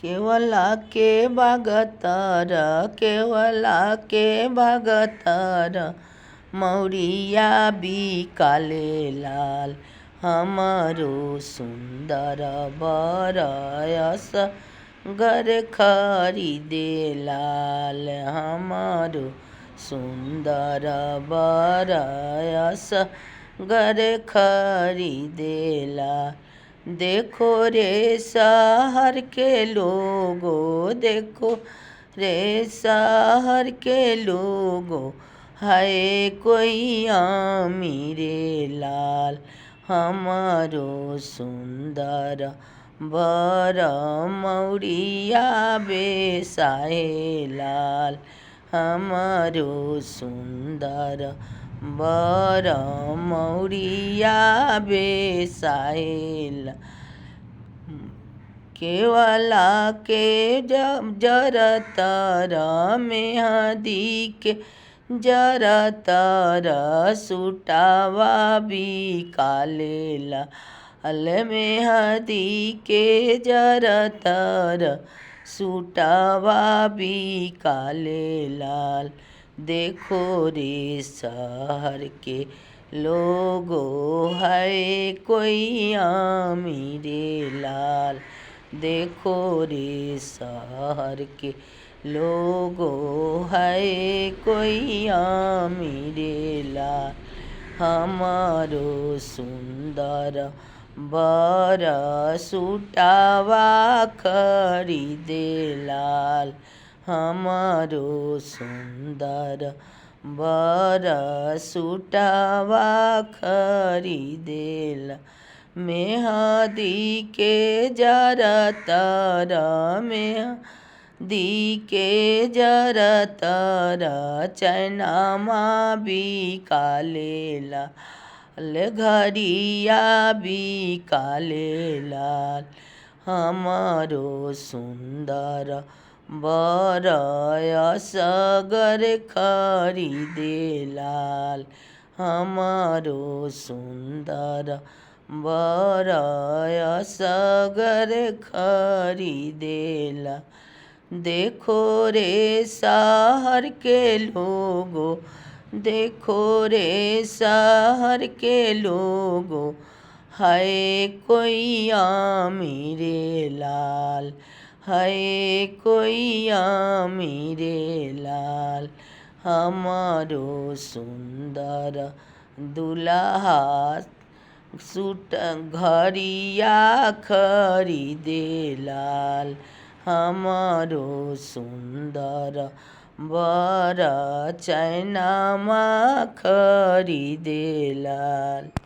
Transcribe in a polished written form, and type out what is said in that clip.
केवला के भगतर केवला के भगतर मौरिया बिकाले लाल। हमरो सुंदर बरयस गर खरीदे लाल। हमरो सुंदर बरयस गर खरीदे लाल। देखो रे शहर के लोगो देखो रे शहर के लोगो हाय कोई अमीरे लाल। हमारो सुंदर बर मौरिया बेसाए लाल। हमारो सुंदर बर मौरिया बेसाए लाल। केवला के जरतर मेहंदी के जरतर सुटावा बिकाले लाल। मेहंदी के जरतर सुटावा बिकाले लाल। देखो रे शहर के लोगो है कोई अमीरे लाल। देखो रे शहर के लोगो है कोई अमीरे लाल। हमारो सुंदर बर सुटावा खरीदे लाल। हमारो सुंदर बर सुटावा खरीदे लाल। मेहंदी के जरतर मेहंदी के जरतर चैनमा बिकाले लाल। घड़िया बिकाले लाल। हमारो सुंदर बरयस गर खरीदे लाल। हमारो सुंदर बरयस गर खरीदे लाल। देखो रे शहर के लोगो देखो रे शहर के लोगो हाय कोई अमीरे लाल। हाय कोई अमीरे लाल। हमारो सुंदर दुल्हा सूट घड़िया खरीदे लाल। हमारो सुंदर बर चैनमा खरीदे लाल।